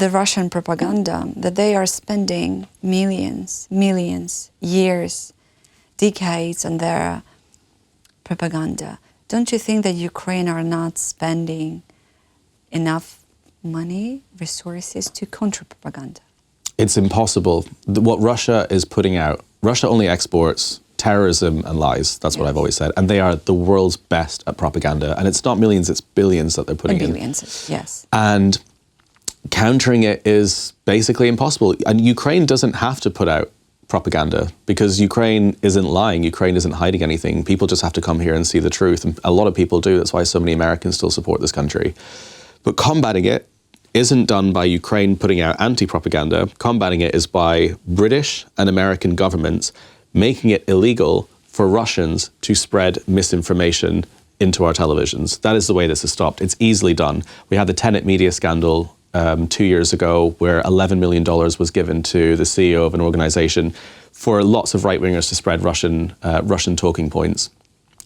the Russian propaganda, that they are spending millions, years, decades on their propaganda. Don't you think that Ukraine are not spending enough money, resources to counter-propaganda? It's impossible. What Russia is putting out, Russia only exports terrorism and lies. That's what I've always said. And they are the world's best at propaganda. And it's not millions, it's billions that they're putting in. Billions, yes. And countering it is basically impossible. And Ukraine doesn't have to put out propaganda because Ukraine isn't lying. Ukraine isn't hiding anything. People just have to come here and see the truth. And a lot of people do. That's why so many Americans still support this country. But combating it isn't done by Ukraine putting out anti-propaganda. Combating it is by British and American governments making it illegal for Russians to spread misinformation into our televisions. That is the way this is stopped. It's easily done. We had the Tenet media scandal 2 years ago where $11 million was given to the CEO of an organization for lots of right-wingers to spread Russian talking points.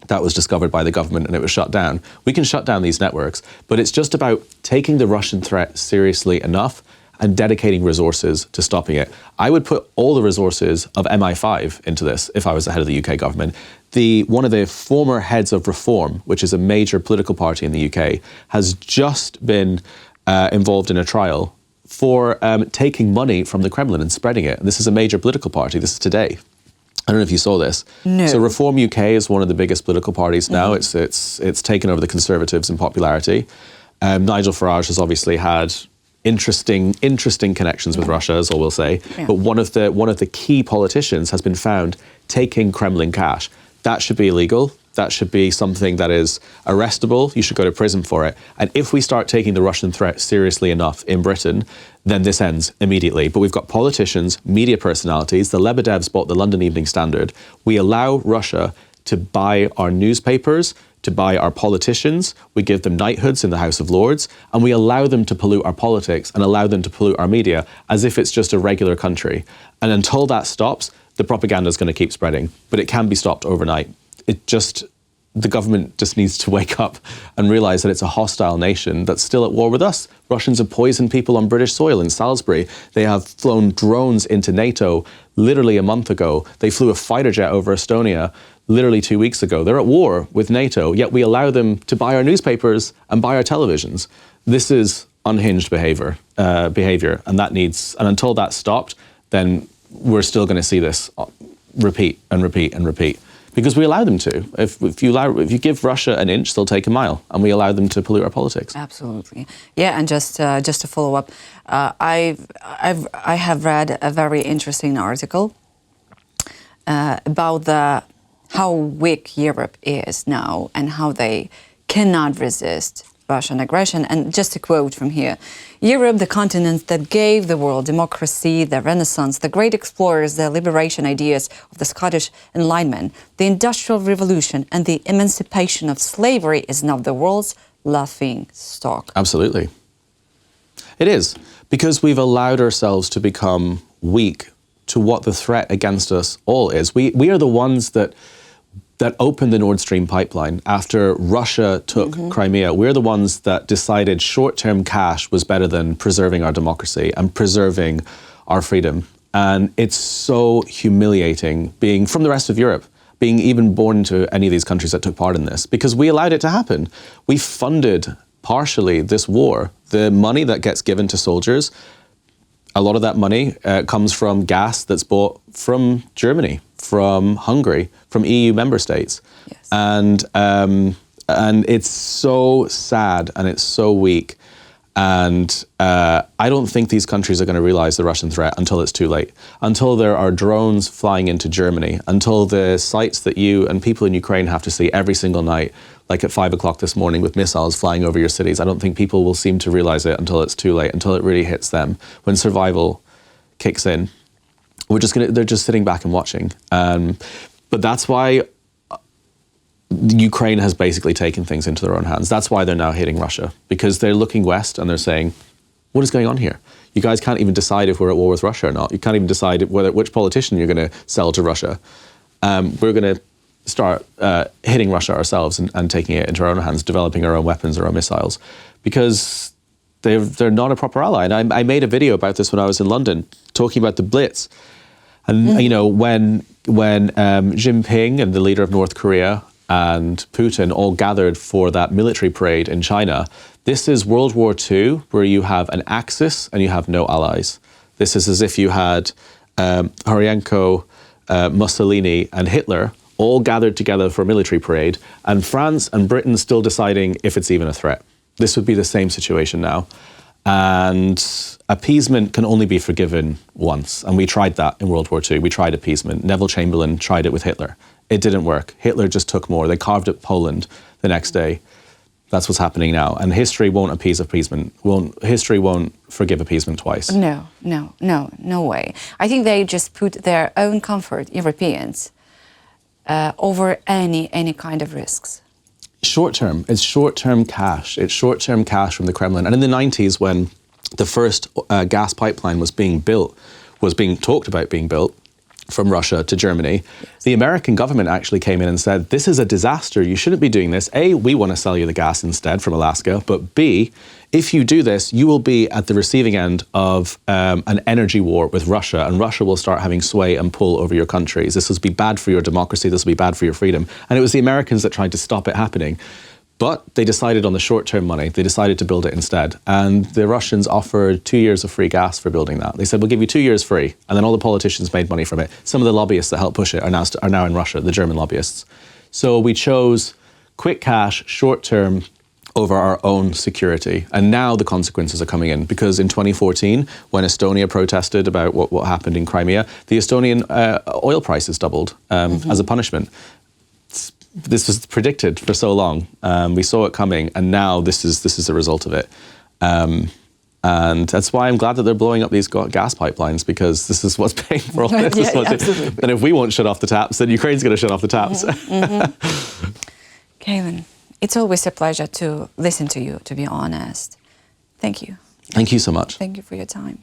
That was discovered by the government and it was shut down. We can shut down these networks, but it's just about taking the Russian threat seriously enough and dedicating resources to stopping it. I would put all the resources of MI5 into this if I was the head of the UK government. One of the former heads of Reform, which is a major political party in the UK, has just been involved in a trial for taking money from the Kremlin and spreading it. And this is a major political party. This is today. I don't know if you saw this. No. So Reform UK is one of the biggest political parties now. It's taken over the Conservatives in popularity. Nigel Farage has obviously had interesting connections with Russia, is all we'll say. Yeah. But one of the key politicians has been found taking Kremlin cash. That should be illegal. That should be something that is arrestable. You should go to prison for it. And if we start taking the Russian threat seriously enough in Britain, then this ends immediately. But we've got politicians, media personalities. The Lebedevs bought the London Evening Standard. We allow Russia to buy our newspapers, to buy our politicians. We give them knighthoods in the House of Lords, and we allow them to pollute our politics and allow them to pollute our media as if it's just a regular country. And until that stops, the propaganda is going to keep spreading. But it can be stopped overnight. The government just needs to wake up and realize that it's a hostile nation that's still at war with us. Russians have poisoned people on British soil in Salisbury. They have flown drones into NATO literally a month ago. They flew a fighter jet over Estonia literally 2 weeks ago. They're at war with NATO, yet we allow them to buy our newspapers and buy our televisions. This is unhinged behavior, and until that's stopped, then we're still going to see this repeat and repeat and repeat. Because we allow them to. If you give Russia an inch, they'll take a mile, and we allow them to pollute our politics. Absolutely, yeah. And just to follow up, I have read a very interesting article about how weak Europe is now and how they cannot resist Russian aggression. And just a quote from here: Europe, the continent that gave the world democracy, the Renaissance, the great explorers, the liberation ideas of the Scottish Enlightenment, the Industrial Revolution, and the emancipation of slavery, is now the world's laughing stock. Absolutely. It is, because we've allowed ourselves to become weak to what the threat against us all is. We are the ones that opened the Nord Stream pipeline after Russia took Crimea. We're the ones that decided short-term cash was better than preserving our democracy and preserving our freedom. And it's so humiliating being from the rest of Europe, being even born into any of these countries that took part in this, because we allowed it to happen. We funded partially this war. The money that gets given to soldiers, a lot of that money comes from gas that's bought from Germany, from Hungary, from EU member states. Yes. And it's so sad and it's so weak. And I don't think these countries are going to realize the Russian threat until it's too late, until there are drones flying into Germany, until the sites that you and people in Ukraine have to see every single night, like at 5 o'clock this morning with missiles flying over your cities. I don't think people will seem to realize it until it's too late, until it really hits them. When survival kicks in, they're just sitting back and watching. But that's why Ukraine has basically taken things into their own hands. That's why they're now hitting Russia, because they're looking west and they're saying, what is going on here? You guys can't even decide if we're at war with Russia or not. You can't even decide which politician you're going to sell to Russia. We're going to start hitting Russia ourselves and taking it into our own hands, developing our own weapons, our own missiles, because they're not a proper ally. And I made a video about this when I was in London, talking about the Blitz. And you know, when Jinping and the leader of North Korea and Putin all gathered for that military parade in China, this is World War II, where you have an axis and you have no allies. This is as if you had Lutsenko, Mussolini and Hitler all gathered together for a military parade, and France and Britain still deciding if it's even a threat. This would be the same situation now. And appeasement can only be forgiven once. And we tried that in World War II. We tried appeasement. Neville Chamberlain tried it with Hitler. It didn't work. Hitler just took more. They carved up Poland the next day. That's what's happening now. And history won't appease appeasement. History won't forgive appeasement twice. No way. I think they just put their own comfort, Europeans, over any kind of risks. Short term. It's short-term cash. It's short-term cash from the Kremlin. And in the 90s, when the first gas pipeline was being talked about being built from Russia to Germany, the American government actually came in and said, this is a disaster. You shouldn't be doing this. A, we want to sell you the gas instead from Alaska. But B, if you do this, you will be at the receiving end of an energy war with Russia, and Russia will start having sway and pull over your countries. This will be bad for your democracy. This will be bad for your freedom. And it was the Americans that tried to stop it happening. But they decided on the short-term money. They decided to build it instead. And the Russians offered 2 years of free gas for building that. They said, we'll give you 2 years free. And then all the politicians made money from it. Some of the lobbyists that helped push it are now in Russia, the German lobbyists. So we chose quick cash, short-term, over our own security. And now the consequences are coming in, because in 2014, when Estonia protested about what happened in Crimea, the Estonian oil prices doubled as a punishment. This was predicted for so long. We saw it coming, and now this is the result of it. And that's why I'm glad that they're blowing up these gas pipelines, because this is what's paying for all this. Absolutely. And if we won't shut off the taps, then Ukraine's going to shut off the taps. Caolan, it's always a pleasure to listen to you, to be honest. Thank you. Thank you so much. Thank you for your time.